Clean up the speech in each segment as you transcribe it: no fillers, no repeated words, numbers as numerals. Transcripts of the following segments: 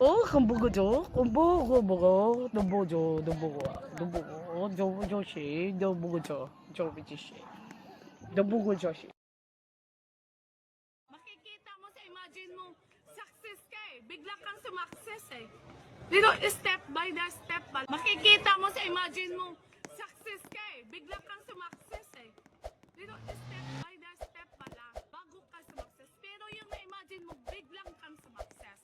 hamburger hamburger 조시 조비지시 조시 Makikita mo sa imagine mo, success ka eh. Bigla kang sumakses eh. Dito, step by the step pa. Makikita mo sa imagine mo, success ka eh. Bigla kang sumakses eh. Dito, step by the step pala, bago ka sumakses. Pero yung na-imagine mo, biglang kang sumakses.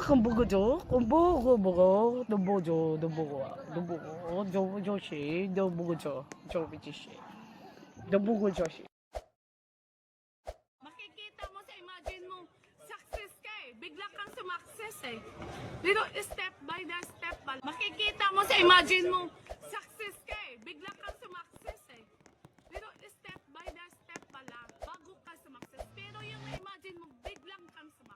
hamburger 조시 조비지시 조시 Makikita mo sa imagine mo, success ka eh. Bigla kang sumakses eh. Dito, step by the step pala. Makikita mo sa imagine mo, success ka eh. Bigla kang sumakses eh. Dito, step by the step pala, bago ka sumakses. Pero yung na-imagine mo, biglang kang sumakses.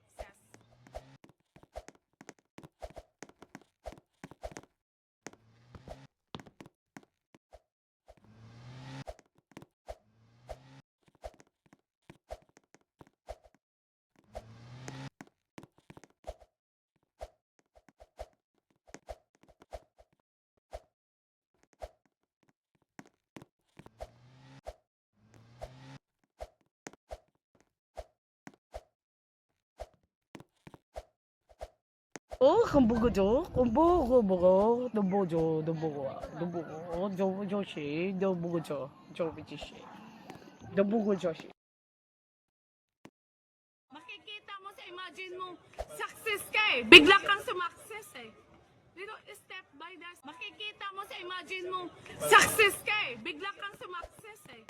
hamburger 조시 조비지시 조시 Makikita mo sa imagine mo, success ka eh. Bigla kang sumakses eh. Dito, step by the... Makikita mo sa imagine mo, success ka eh. Bigla kang sumakses eh.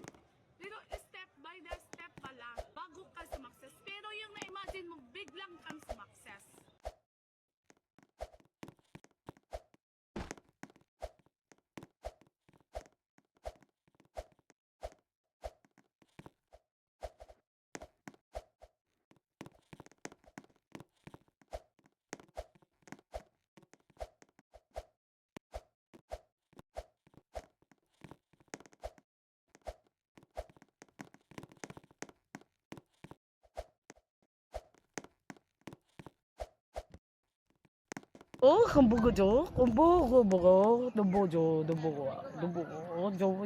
Dito, step by the step pala, bago ka sumakses. Pero yung na-imagine mo, biglang kang sumakses. hamburger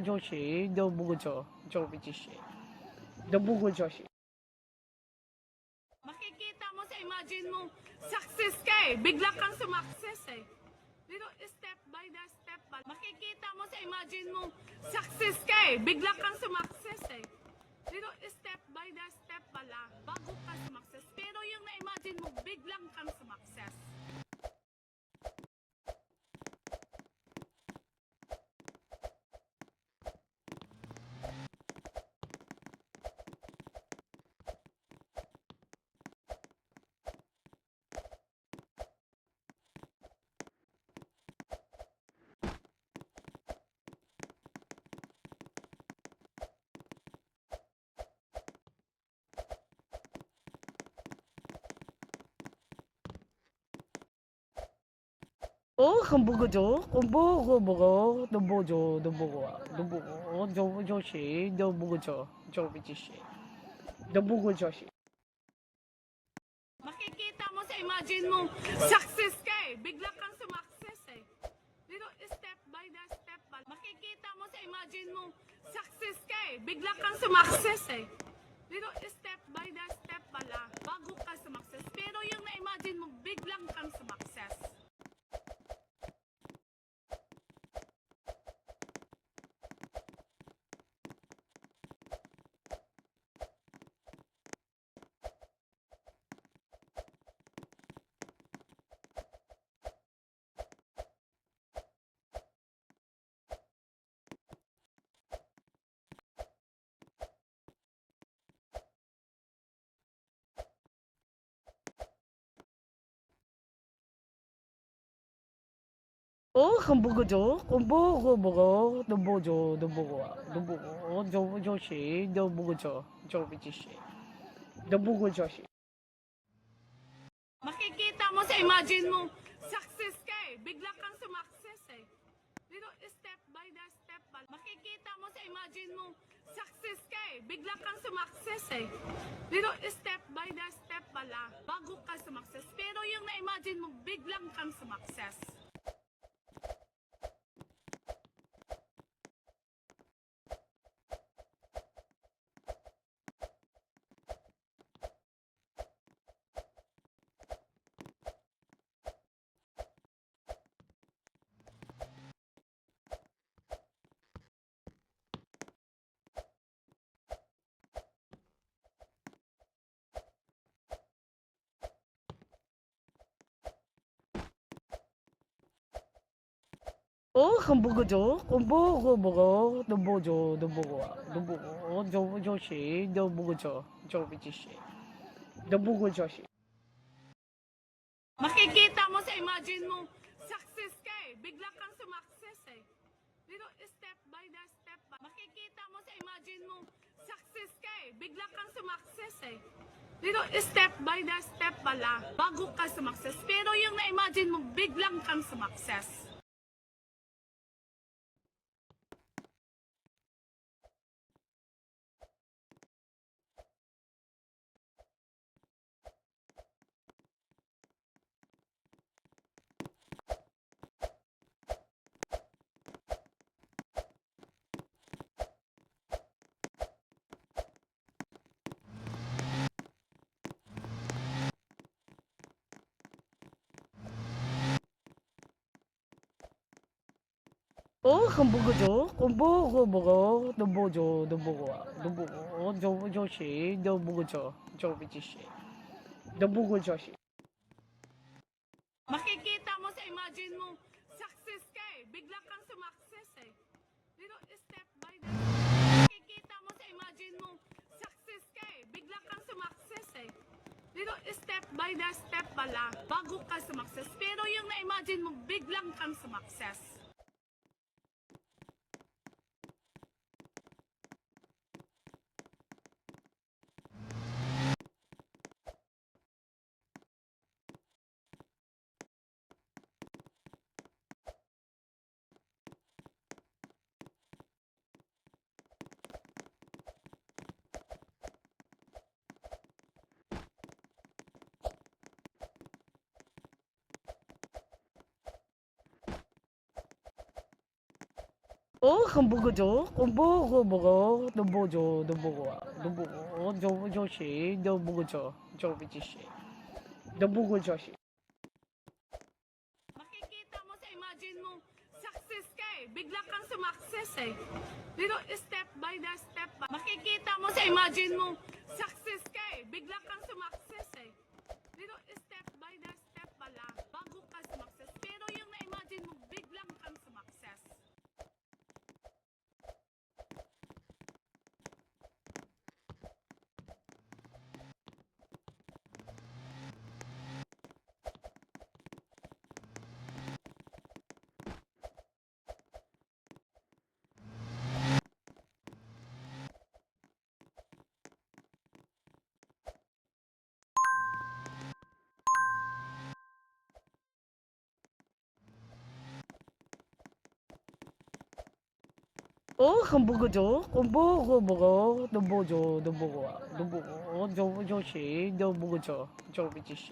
조시 조비지시 조시 Makikita mo sa imagine mo, success ka eh. Bigla kang sumakses eh. Dito, step by the step pala. Makikita mo sa imagine mo, success ka eh. Bigla kang sumakses eh. Dito, step by the step pala, bago ka sumakses. Pero yung na-imagine mo, biglang kang sumakses. hamburger 조시 조비지시 조시 Makikita mo sa imagine mo, success ka eh. Bigla kang sumakses eh. Dito, step by the step pala. Makikita mo sa imagine mo, success ka eh. Bigla kang sumakses eh. Dito, step by the step pala, bago ka sumakses. Pero yung na-imagine mo, biglang kang sumakses. 很不够久，很不够，都不久，都不够啊，都不够，就是都不够久，就必须是，都不够就是。 Makikita mo sa imagine mo, success ka eh. Bigla kang sumakses eh. Dito, step by the step pa. Makikita mo sa imagine mo, success ka eh. Bigla kang sumakses eh. Dito, step by the step pala, bago ka sumakses. Pero yung na-imagine mo, biglang kang sumakses.很不够久，很不够，都不久，都不够啊，都不够，就是都不够久，就必须是，都不够就是。 Makikita mo sa imagine mo, success ka eh. Bigla kang sumakses eh. Dito, step by the step pa. Makikita mo sa imagine mo, success ka eh. Bigla kang sumakses eh. Dito, step by the step pala, bago ka sumakses. Pero yung na-imagine mo, biglang kang sumakses.很不够久，很不够，都不久，都不够啊，都不够，就是都不够久，就必须是，都不够就是。 Makikita mo sa imagine mo, success ka eh. Bigla kang sumakses eh. Dito, step by the Makikita mo sa imagine mo, success ka eh. Bigla kang sumakses eh. Dito, step by the step pala, bago ka sumakses. Pero yung na-imagine mo, biglang kang sumakses.很不够久，很不够，都不久，都不够啊，都不够，就是都不够久，就必须是，都不够就是。 Makikita mo sa imagine mo, success ka eh. Bigla kang sumakses eh. Dito, step by the step pa. Makikita mo sa imagine mo, success ka eh. Bigla kang sumakses eh. Dito, step by the step pala, bago ka sumakses. Pero yung na-imagine mo, biglang kang sumakses.很不够久，很不够，都不久，都不够啊，都不够，就是都不够久，就必须是。